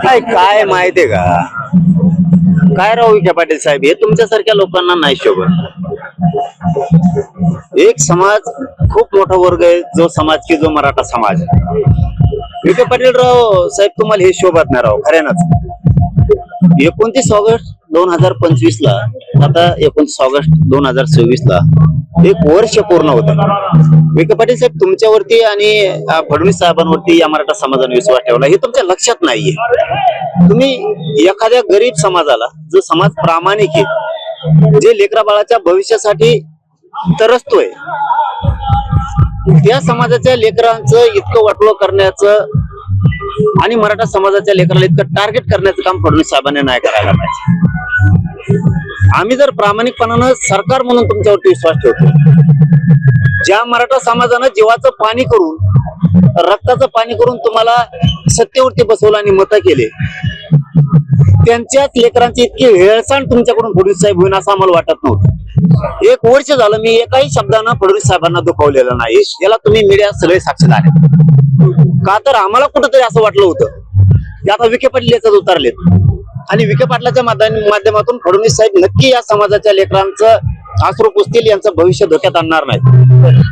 काय माहितीये का, काय राहू विखे पाटील साहेब, हे तुमच्यासारख्या लोकांना नाही शोभत. एक समाज खूप मोठा वर्ग आहे, जो समाज की जो मराठा समाज आहे. विखे पाटील राव साहेब तुम्हाला हे शोभत नाही राव खऱ्यानच. 29 ऑगस्ट 2025 ला, आता 29 ऑगस्ट 2026 ला एक वर्ष पूर्ण होतं. विखे पाटील साहेब तुमच्यावरती आणि फडणवीस साहेबांवरती या मराठा समाजाने विश्वास ठेवला हे तुमच्या लक्षात नाहीये. तुम्ही एखाद्या गरीब समाजाला, जो समाज प्रामाणिक आहे, जे लेकरा बाळाच्या भविष्यासाठी तरसतोय, त्या समाजाच्या लेकरांचं इतकं वाटोळं करण्याचं आणि मराठा समाजाच्या लेकराला इतकं टार्गेट करण्याचं काम फडणवीस साहेबांनी नाही करायला पाहिजे. आम्ही जर प्रामाणिकपणानं सरकार म्हणून तुमच्यावरती विश्वास ठेवतो, ज्या मराठा समाजानं जीवाचं पाणी करून, रक्ताचं पाणी करून तुम्हाला सत्तेवरती बसवलं आणि मतं केले, त्यांच्याच लेकरांची इतकी हेळसांड तुमच्याकडून फडणवीस साहेब होईन असं आम्हाला वाटत नव्हतं. 1 वर्ष झालं मी एकाही शब्दानं फडणवीस साहेबांना दुखावलेलं नाही. याला तुम्ही मीडिया सगळे साक्षीदार आहेत. का तर आम्हाला कुठंतरी असं वाटलं होतं की आता विखे पाटील याच्यात उतरलेत आणि विखे पाटलाच्या माध्यमातून फडणवीस साहेब नक्की या समाजाच्या लेकरांचं अश्रू पुसतील, यांचं भविष्य धोक्यात आणणार नाही.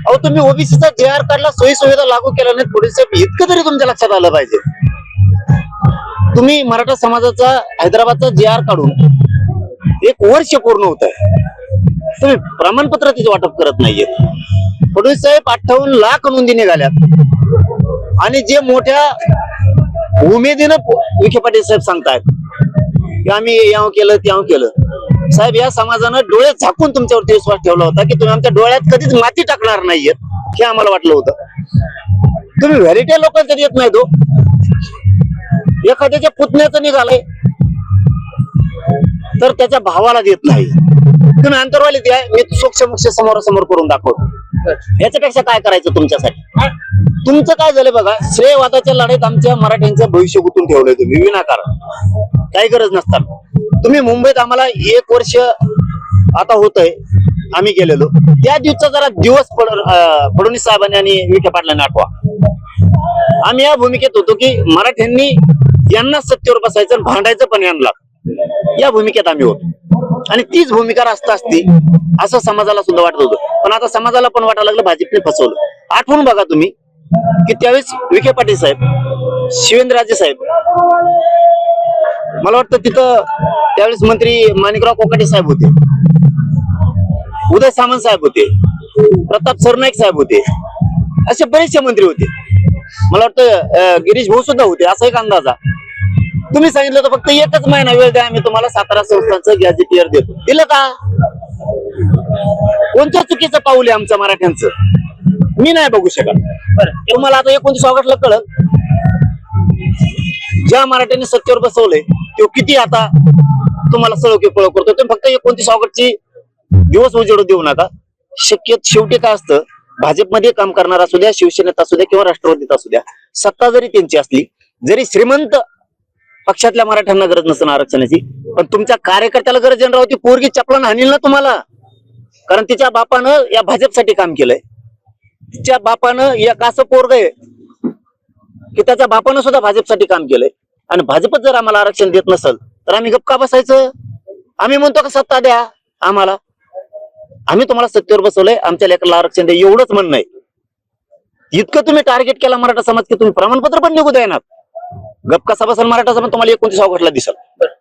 अहो, तुम्ही ओबीसीचा JR काढला, सोयी सुविधा लागू केल्या नाहीत. फडणवीस साहेब इतकं तरी तुमच्या लक्षात आलं पाहिजे. तुम्ही मराठा समाजाचा हैदराबादचा JR काढून 1 वर्ष पूर्ण होत आहे, तुम्ही प्रमाणपत्र तिचे वाटप करत नाहीये. फडणवीस साहेब 58 लाख नोंदी निघाल्यात आणि जे मोठ्या उमेदीनं विखे पाटील साहेब सांगतायत की आम्ही याव केलं त्याव केलं. साहेब, या समाजानं डोळे झाकून तुमच्यावरती विश्वास ठेवला होता की तुम्ही आमच्या डोळ्यात कधीच माती टाकणार नाहीयेत, हे आम्हाला वाटलं होतं. तुम्ही व्हॅलिटी लोकांचं देत नाही. तो एखाद्याच्या पुतण्याचं निघालंय तर त्याच्या भावाला देत नाही. तुम्ही अंतरवाली द्या, मी सोक्ष समोरासमोर करून दाखवतो. याच्यापेक्षा काय करायचं तुमच्यासाठी? तुमचं काय झालं बघा, श्रेयवादाच्या लढाईत आमच्या मराठ्यांचं भविष्य गुंतून ठेवलंय तुम्ही विनाकारण, काही गरज नसताना. तुम्ही मुंबईत आम्हाला 1 वर्ष आता होतंय आम्ही गेलेलो, त्या दिवसाचा जरा दिवस फडणवीस साहेबांनी आणि विखे पाटलांनी आठवा. आम्ही या भूमिकेत होतो की मराठ्यांनी यांना सत्तेवर बसायचं आणि भांडायचं पण यांना, या भूमिकेत आम्ही होतो. आणि तीच भूमिका रास्त असती असं समाजाला सुद्धा वाटत होतं. पण आता समाजाला पण वाटायला लागलं भाजपने फसवलं. आठवून बघा तुम्ही की त्यावेळेस विखे पाटील साहेब, शिवेंद्रराजे साहेब, मला वाटतं तिथं त्यावेळेस मंत्री माणिकराव कोकाटे साहेब होते, उदय सामंत साहेब होते, प्रताप सरनाईक साहेब होते, असे बरेचसे मंत्री होते. मला वाटतं गिरीश भाऊ सुद्धा होते, असा एक अंदाजा. तुम्ही सांगितलं होतं फक्त 1च महिना वेळ द्या, आम्ही तुम्हाला 17 संस्थांचं गॅझेटियर देतो. दिलं का? कोणत्या चुकीचं पाऊल आहे आमच्या मराठ्यांचं? मी नाही बघू शकत. तुम्हाला आता 29 ऑगस्टला कळत, ज्या मराठ्यांनी सत्तेवर बसवलंय तो किती आता तुम्हाला सळोकी पळव करतो. तुम्ही फक्त 29 ऑगस्टची दिवस उजेडू देऊ नका. शेवटी काय असतं, भाजपमध्ये काम करणारा असू द्या, शिवसेनेत असू द्या किंवा राष्ट्रवादीत असू द्या, सत्ता जरी त्यांची असली, जरी श्रीमंत पक्षातल्या मराठ्यांना गरज नसतं आरक्षणाची, पण तुमच्या कार्यकर्त्याला गरज येणार होती. पोरगी चपलान हानील ना तुम्हाला, कारण तिच्या बापानं या भाजपसाठी काम केलंय. तिच्या बापानं एक असं पोरग आहे की त्याच्या बापानं सुद्धा भाजपसाठी काम केलंय. आणि भाजपच जर आम्हाला आरक्षण देत नसेल तर आम्ही गप्पा बसायचं? आम्ही म्हणतो का सत्ता द्या आम्हाला, आम्ही तुम्हाला सत्तेवर बसवलंय, आमच्या लेकराला आरक्षण द्या, एवढंच म्हणणं आहे. इतकं तुम्ही टार्गेट केला मराठा समाज की तुम्ही प्रमाणपत्र पण निघू द्यायनात. गप कसा बसेल मराठा समाज तुम्हाला 29 ऑगस्टला दिसेल.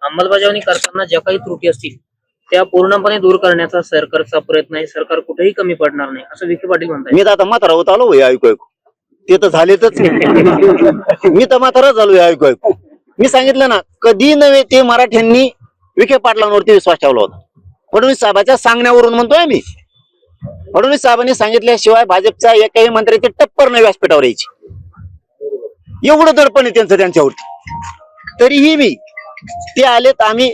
अंमलबजावणी करताना ज्या काही त्रुटी असतील त्या पूर्णपणे दूर करण्याचा सरकारचा प्रयत्न आहे. सरकार कुठेही कमी पडणार नाही असं विखे पाटील म्हणतात. मी तर आता म्हातारा होत आलो ऐकू, ते तर झालेतच. मी तर म्हातारा झालो ऐकू. मी सांगितलं ना, कधी नव्हे ते मराठ्यांनी विखे पाटलांवरती विश्वास ठेवला होता. फडणवीस साहेबांच्या सांगण्यावरून म्हणतोय मी. फडणवीस साहेबांनी सांगितल्याशिवाय भाजपच्या एकाही मंत्र्याची टप्पर नाही व्यासपीठावर यायची, एवढं दडपण आहे त्यांचं त्यांच्यावरती. तरीही मी ते आलेत, आम्ही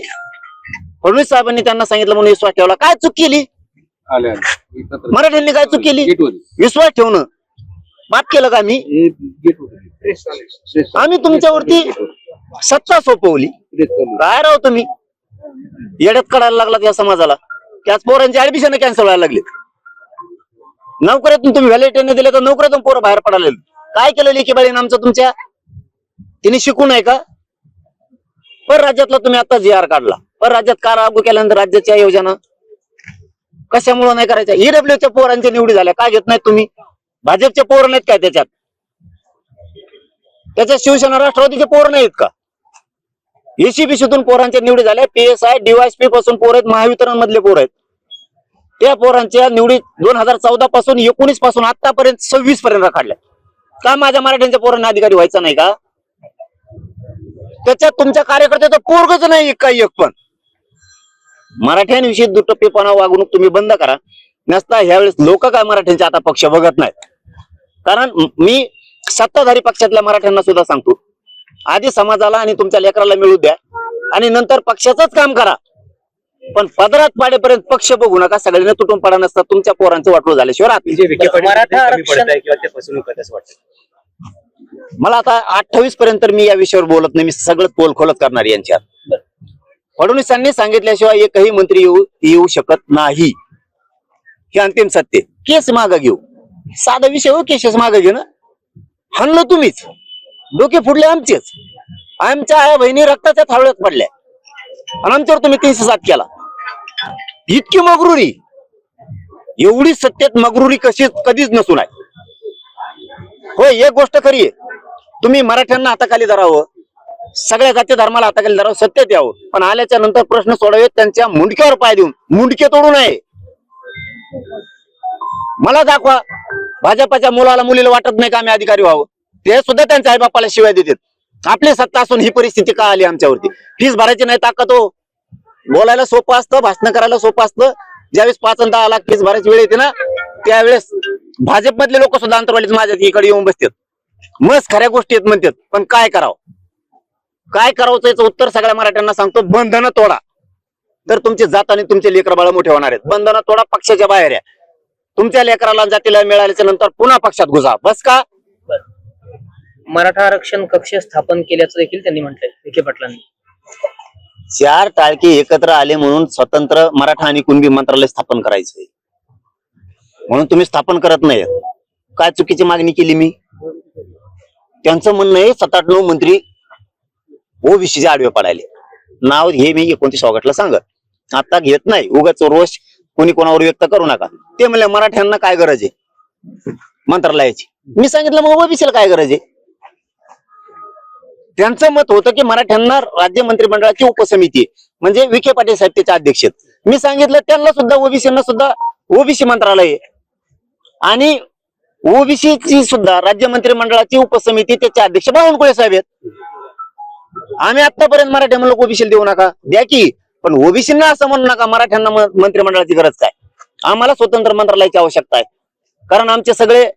फडणवीस साहेबांनी त्यांना सांगितलं म्हणून विश्वास ठेवला. काय चूक केली मराठ्यांनी? काय चूक केली? विश्वास ठेवणं. पाप केलं का आम्ही? आम्ही तुमच्यावरती सत्ता सोपवली. काय राव तुम्ही येड्यात काढायला लागलात या समाजाला. त्याच पोरांची ऍडमिशन कॅन्सल व्हायला लागली. नोकऱ्यातून तुम्ही व्हॅलिडिटी दिले तर नोकऱ्यातून पोरं बाहेर पडाले. काय केलं लेखी बाळीन आमचं तुमच्या? तिने शिकू नये का? पर राज्यातला तुम्ही आता जी आर काढला, पर राज्यात का लागू केल्यानंतर राज्याच्या योजना कशामुळे नाही करायच्या? ईडब्ल्यूच्या पोरांच्या निवडी झाल्या, काय घेत नाहीत तुम्ही? भाजपचे पोर नाहीत काय त्याच्यात? त्याच्यात शिवसेना राष्ट्रवादीचे पोर नाहीत का? एसीबीसीतून पोरांच्या निवडी झाल्या. PSI DYSP पासून पोर आहेत, महावितरण मधले पोर आहेत. त्या पोरांच्या निवडी 2014 पासून 19 पासून आतापर्यंत 26 पर्यंत काढल्या. का माझ्या मराठ्यांच्या पोरांना अधिकारी व्हायचा नाही का? त्याच्यात तुमच्या कार्यकर्त्याचं पोरगच नाही काही एक पण. मराठ्यांविषयी दुटप्पीपणा वागणूक तुम्ही बंद करा. नसता ह्यावेळेस लोक काय मराठ्यांचे आता पक्ष बघत नाहीत. कारण मी सत्ताधारी पक्षातल्या मराठ्यांना सुद्धा सांगतो, आधी समाजाला आणि तुमच्या लेकराला मिळू द्या आणि नंतर पक्षाचंच काम करा. पण पदरात पाडेपर्यंत पक्ष बघू नका. सगळ्यांना तुटून पडा नसता तुमच्या पोरांचं वाटलं झाल्याशिवाय राहत नाही. मराठा आरक्षण मला आता 28 पर्यंत मी या विषयावर बोलत नाही. मी सगळं पोल खोलत करणार यांच्यात. फडणवीसांनी सांगितल्याशिवाय एकही मंत्री येऊ शकत नाही. हे अंतिम सत्य. केस मागे घेऊ, साधा विषय हो, केसेस मागे घे ना. हाणलं तुम्हीच, डोके फुडले आमचेच. आमच्या आया बहिणी रक्ताच्या थावळ्यात पडल्या आणि आमच्यावर तुम्ही 307 केला. इतकी मगरुरी, एवढी सत्तेत मगरुरी कधीच नसून आहे. होय, एक गोष्ट खरी आहे, तुम्ही मराठ्यांना हाताखाली धरावं, सगळ्या जाती धर्माला हाताखाली धरावं, सत्तेत यावं. पण आल्याच्या नंतर प्रश्न सोडावेत त्यांच्या मुंडक्यावर पाय देऊन. मुंडके तोडू नये. मला दाखवा भाजपाच्या मुलाला मुलीला वाटत नाही का आम्ही अधिकारी व्हावं? ते सुद्धा त्यांच्या आई बापाला शिवाय देतात. आपली सत्ता असून ही परिस्थिती का आली आमच्यावरती? फीस भरायची नाही ताकद हो. बोलायला सोपं असतं, भाषण करायला सोपं असतं. ज्यावेळेस 5 आणि 10 लाख फीस भरायची वेळ येते ना, त्यावेळेस भाजपमधले लोक सुद्धा अंतरवालीच माझ्या इकडे येऊन बसतात. मस्त खऱ्या गोष्टी आहेत म्हणतात. पण काय करावं, काय करावं याचं उत्तर सगळ्या मराठ्यांना सांगतो. बंधनं तोडा, तर तुमची जात आणि तुमचे लेकर बाळ मोठे होणार आहेत. बंधनं तोडा, पक्षाच्या बाहेर या. तुमच्या लेकराला जातीला मिळाल्याच्या नंतर पुन्हा पक्षात घुसा. बस का? मराठा आरक्षण कक्ष स्थापन केल्याचं देखील त्यांनी म्हटलंय विखे पाटलांनी. 4 टाळके एकत्र आले म्हणून स्वतंत्र मराठा आणि कुणबी मंत्रालय स्थापन करायचंय म्हणून तुम्ही स्थापन करत नाही. काय चुकीची मागणी केली मी? त्यांचं म्हणणं आहे 7-8-9 मंत्री ओबीसीचे आडवे पडायले. नाव हे मी 29 ऑगस्टला सांगत, आता घेत नाही. उगाच रोष कोणी कोणावर व्यक्त करू नका. ते म्हणले मराठ्यांना काय गरज आहे मंत्रालयाची? मी सांगितलं मग ओबीसीला काय गरज आहे? त्यांचं मत होतं की मराठ्यांना राज्य मंत्रिमंडळाची उपसमिती म्हणजे विखे पाटील साहेब त्याचे अध्यक्ष आहेत. मी सांगितलं त्यांना सुद्धा ओबीसीना सुद्धा ओबीसी मंत्रालय आहे आणि ओबीसीची सुद्धा राज्य मंत्रिमंडळाची उपसमिती त्याचे अध्यक्ष बावनकुळे साहेब आहेत. आम्ही आतापर्यंत मराठी म्हणलो ओबीसीला देऊ नका, द्या की, पण ओबीसींना असं म्हणू नका मराठ्यांना मंत्रिमंडळाची गरज काय. आम्हाला स्वतंत्र मंत्रालयाची आवश्यकता आहे. कारण आमचे सगळे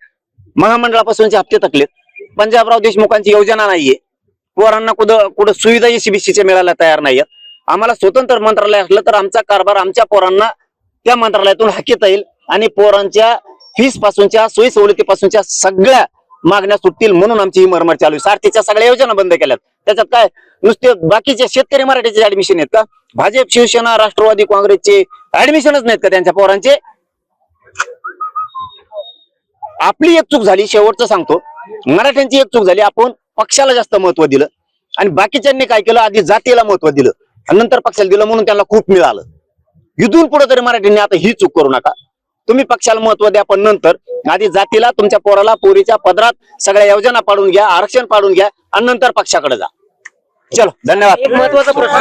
महामंडळापासूनचे हप्ते थकलेत. पंजाबराव देशमुखांची योजना नाहीये. पोरांना कुठं सुविधा एसीबीसीच्या मिळायला तयार नाहीयेत. आम्हाला स्वतंत्र मंत्रालय असलं तर आमचा कारभार आमच्या पोरांना त्या मंत्रालयातून हाकीता येईल आणि पोरांच्या फीस पासूनच्या सोयी सवलतीपासूनच्या सगळ्या मागण्या सुटतील म्हणून आमची ही मरमर चालू आहे. सारथीच्या सगळ्या योजना बंद केल्यात. त्याच्यात काय नुसते बाकीचे शेतकरी मराठीचे ऍडमिशन आहेत का? भाजप, शिवसेना, राष्ट्रवादी काँग्रेसचे ऍडमिशनच नाहीत का त्यांच्या पोरांचे? आपली एक चूक झाली, शेवटचं सांगतो, मराठ्यांची एक चूक झाली. आपण पक्षाला जास्त महत्व दिलं आणि बाकीच्यांनी काय केलं, आधी जातीला महत्व दिलं आणि नंतर पक्षाला दिलं म्हणून त्यांना खूप मिळालं. इथून पुढे तरी मराठ्यांनी आता ही चूक करू नका. तुम्ही पक्षाला महत्व द्या, पण नंतर आधी जातीला, तुमच्या पोराला पोरीच्या पदरात सगळ्या योजना पाडून घ्या, आरक्षण पाडून घ्या आणि नंतर पक्षाकडे जा. चलो, धन्यवाद. एक महत्वाचा प्रश्न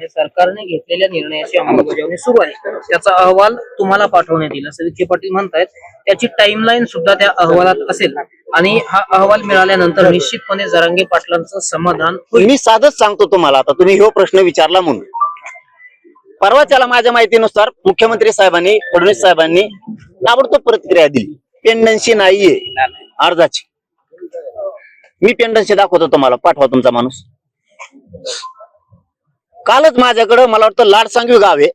आहे, सरकारने घेतलेल्या निर्णयाची अंमलबजावणी सुरू आहे, त्याचा अहवाल तुम्हाला पाठवण्यात येईल असं विखे पाटील म्हणतायत. त्याची टाइमलाईन सुद्धा त्या अहवालात असेल आणि हा अहवाल मिळाल्यानंतर निश्चितपणे जरांगे पाटलांचं समाधान होईल. मी साधच सांगतो तुम्हाला, आता तुम्ही हा प्रश्न विचारला म्हणून. परवाच्याला माझ्या माहितीनुसार मुख्यमंत्री साहेबांनी, फडणवीस साहेबांनी ताबडतोब प्रतिक्रिया दिली. पेंडन्सी नाहीये अर्जाची. मी पेंडन्सी दाखवतो तुम्हाला, पाठवा तुमचा माणूस. कालच माझ्याकडं मला वाटतं लाडसांगवी गाव आहे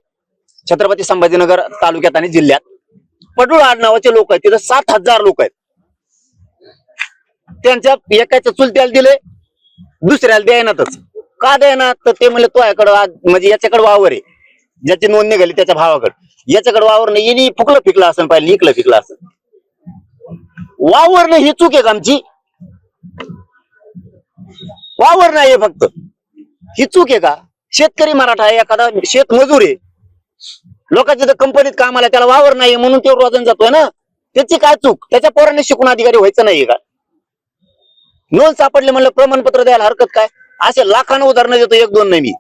छत्रपती संभाजीनगर तालुक्यात आणि जिल्ह्यात. पडूळ आडनावाचे लोक आहेत, तिथं 7,000 लोक आहेत. त्यांच्या एकाच्या चुलत्याला दिले, दुसऱ्याला द्यायनातच. का द्यायना? तर ते म्हणले तो म्हणजे याच्याकडे वावर आहे, ज्याची नोंद निघाली त्याच्या भावाकडे, याच्याकडे वावर नाही, येणे फुकलं फिकलं असं पाहिजे, इकलं फिकलं असं. वावर नाही ही चूक आहे का आमची? वावर नाहीये फक्त ही चूक आहे का? शेतकरी मराठा आहे, एखादा शेत मजूर आहे, लोकांच्या तर कंपनीत कामाला, त्याला वावर नाहीये म्हणून ते रोजन जातोय ना. त्याची काय चूक? त्याच्या पोरांनी शिकून अधिकारी व्हायचं नाहीये का? नोंद सापडले म्हणलं प्रमाणपत्र द्यायला हरकत काय? असे लाखांना उदाहरणं देतो, एक दोन नाही मी.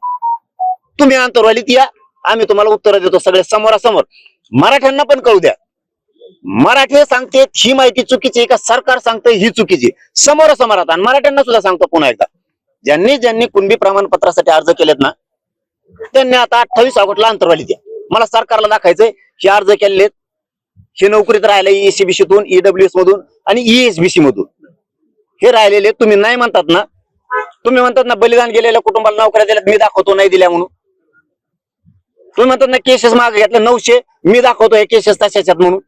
तुम्ही आंतरवालीत या, आम्ही तुम्हाला उत्तर देतो सगळे समोरासमोर. मराठ्यांना पण कळू द्या, मराठी सांगते ही माहिती चुकीची आहे का सरकार सांगतंय ही चुकीची, समोरासमोर आता. आणि मराठ्यांना सुद्धा सांगतो पुन्हा एकदा, ज्यांनी कुणबी प्रमाणपत्रासाठी अर्ज केलेत ना, त्यांनी आता 28 ऑगस्टला अंतरवाली द्या. मला सरकारला दाखायचंय हे अर्ज केलेत, हे नोकरीत राहिले ECBC-तून, EWS मधून आणि ESBC मधून हे राहिलेले. तुम्ही नाही म्हणतात ना, तुम्ही म्हणतात ना बलिदान गेलेल्या कुटुंबाला नोकऱ्या दिल्यात, मी दाखवतो नाही दिल्या म्हणून. तुम्ही म्हणतात ना केसेस मागे घेतले 900, मी दाखवतो हे केसेस तशाच्यात म्हणून.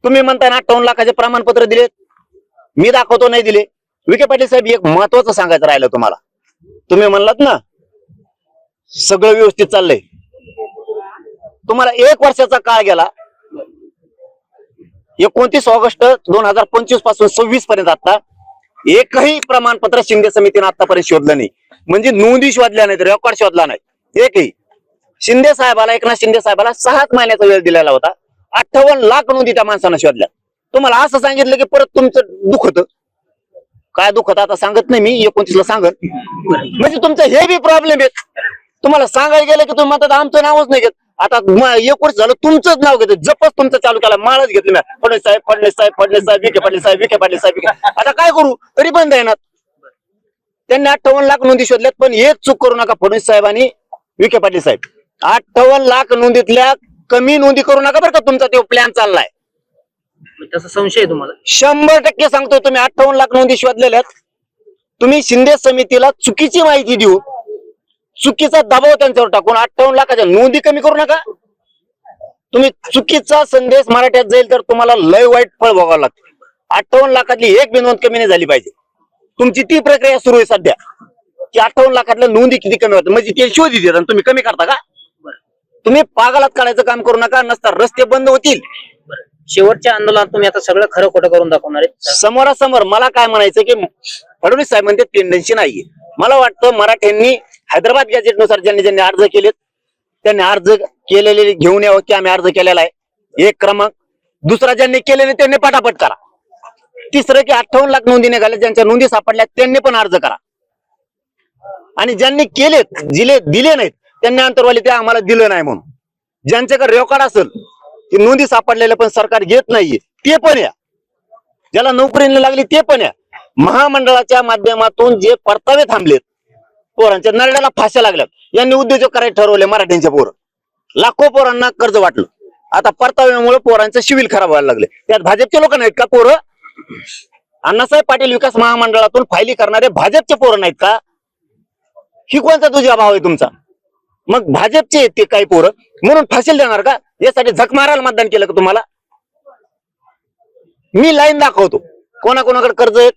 तुम्ही म्हणताय ना 58 लाखाचे प्रमाणपत्र दिलेत, मी दाखवतो नाही दिले. विखे पाटील साहेब, एक महत्वाचं सांगायचं राहिलं तुम्हाला. तुम्ही म्हणलात ना सगळं व्यवस्थित चाललंय, तुम्हाला 1 वर्षाचा काळ गेला. 29 ऑगस्ट 2025 पासून 26 पर्यंत आता एकही प्रमाणपत्र शिंदे समितीने आतापर्यंत शोधलं नाही. म्हणजे नोंदी शोधल्या नाहीत, रेकॉर्ड शोधला नाही एकही. शिंदे साहेबाला, एकनाथ शिंदे साहेबाला 6 महिन्याचा वेळ दिलेला होता. 58 लाख नोंदी त्या माणसानं शोधल्या. तुम्हाला असं सांगितलं की परत तुमचं दुखत. काय दुखत आता सांगत नाही मी, 29 ला सांगत. म्हणजे तुमचं हे बी प्रॉब्लेम आहे. तुम्हाला सांगायला गेलं की तुम्ही म्हणतात आमचं नावच नाही घेत. आता 21 झालं तुमचंच नाव घेतो, जपच तुमचं चालू केला, माळच घेतली. फडणवीस साहेब, फडणवीस साहेब, फडणवीस साहेब, विखे पाटील साहेब, विखे पाटील साहेब. आता काय करू, तरी बंद आहे ना. त्यांनी 58 लाख नोंदी शोधल्यात, पण एक चूक करू नका फडणवीस साहेब आणि विखे पाटील साहेब. 58 लाख नोंदीतल्या कमी नोंदी करू नका बरं का, तुमचा तो प्लॅन चाललाय. त्याचा संशय तुम्हाला? 100% सांगतो, तुम्ही 58 लाख नोंदी शोधलेल्यात. तुम्ही शिंदे समितीला चुकीची माहिती देऊन, चुकीचा दबाव त्यांच्यावर टाकून 58 लाखाच्या नोंदी कमी करू नका. तुम्ही चुकीचा संदेश मराठ्यात जाईल तर तुम्हाला लय वाईट फळ भोगावं लागतं. 58 लाखातली एक बी नोंद कमी नाही झाली पाहिजे. तुमची ती प्रक्रिया सुरू आहे सध्या की 58 लाखातल्या नोंदी किती कमी होतात, म्हणजे ते शोध देतात आणि तुम्ही कमी करता का? तुम्ही पागलात काढायचं काम करू नका, नसता रस्ते बंद होतील. शेवटच्या आंदोलनात तुम्ही आता सगळं खरं खोटं करून दाखवणार आहे समोरासमोर. मला काय म्हणायचं की फडणवीस साहेब म्हणते टेंडन्सी नाहीये. मला वाटतं मराठ्यांनी हैदराबाद गॅजेटनुसार ज्यांनी अर्ज केलेत त्यांनी अर्ज केलेले घेऊन यावं की आम्ही अर्ज केलेला आहे, एक क्रमांक. दुसरा ज्यांनी केलेले त्यांनी पटापट करा. तिसरं की 58 लाख नोंदी निघाल्या, ज्यांच्या नोंदी सापडल्या त्यांनी पण अर्ज करा. आणि ज्यांनी केलेत, दिले नाहीत त्यांनी अंतरवाली ते आम्हाला दिलं नाही म्हणून. ज्यांच्याकडे रेकॉर्ड असेल ते नोंदी सापडलेले पण सरकार घेत नाहीये ते पण या. ज्याला नोकरी लागली ते पण या. महामंडळाच्या माध्यमातून जे परतावे थांबलेत, पोरांच्या नरड्याला फाश्या लागल्यात, यांनी उद्योजक करायला ठरवले. मराठ्यांच्या पोरं लाखो पोरांना कर्ज वाटलं. आता परताव्यामुळे पोरांचं सिव्हिल खराब व्हायला लागले. त्यात भाजपचे लोक नाहीत का पोरं? अण्णासाहेब पाटील विकास महामंडळातून फायली करणारे भाजपचे पोरं नाहीत का? ही कोणता तुझा भाव आहे तुमचा? मग भाजपचे आहेत ते काही पोरं म्हणून फाशील देणार का? यासाठी झक मारायला मतदान केलं का तुम्हाला? मी लाईन दाखवतो, कोणाकोणाकडे कर्ज आहेत,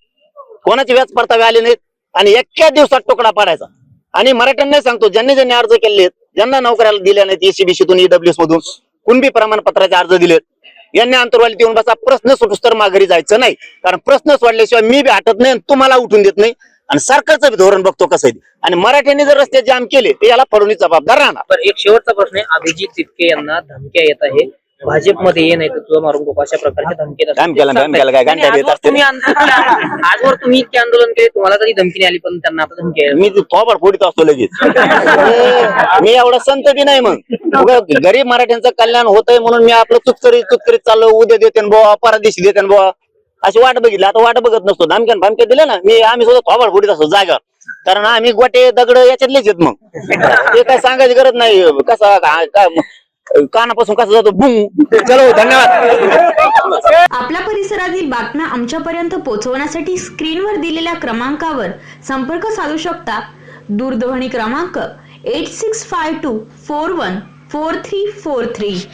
कोणाचे व्याज परतावे आले नाहीत, आणि एका दिवसात तुकडा पाडायचा. आणि मराठ्यांना सांगतो, ज्यांनी अर्ज केलेत, ज्यांना नोकऱ्याला दिल्या नाहीत, ECBC-तून, EWS मधून कुणबी प्रमाणपत्राचे अर्ज दिलेत, यांनी अंतरवालीत येऊन बसा. प्रश्न सुटूस तर माघारी जायचं नाही, कारण प्रश्न सोडल्याशिवाय मी बी हटत नाही, तुम्हाला उठून देत नाही. आणि सरकारचं बी धोरण बघतो कसं आहे. आणि मराठ्यांनी जर रस्ते जाम केले तर याला फडणवीस जबाबदार राहणार. पण एक शेवटचा प्रश्न आहे, अभिजित तितके यांना धमक्या येत आहे, भाजपमध्ये ये नाही तर तुझं मारून टाकू, अशा प्रकारच्या धमक्या आजवर तुम्ही इतके आंदोलन केले, तुम्हाला कधी धमकी नाही आली? पण त्यांना आता धमकी आहे. मी थोबड फोडीत असतो लगेच. मी एवढा संत बी नाही. मग गरीब मराठ्यांचं कल्याण होतंय म्हणून मी आपलं चुतकरीत चाललो. उद्या देते बुवा, परदेशी देते बुवा, अशी वाट बघितली. आता वाट बघत नसतो. धमक्या दिल्या ना, आम्ही सुद्धा थोबड फोडीत असतो जागेवर, कारण आम्ही गोटे दगड याच्यातलेच आहेत. मग ते काय सांगायची गरज नाही. कसा काय कानापासून कसं जातो बुंग. चलो, धन्यवाद. आपल्या परिसरातील बातम्या आमच्यापर्यंत पोहोचवण्यासाठी स्क्रीनवर दिलेल्या क्रमांकावर संपर्क साधू शकता. दूरध्वनी क्रमांक 8652414343.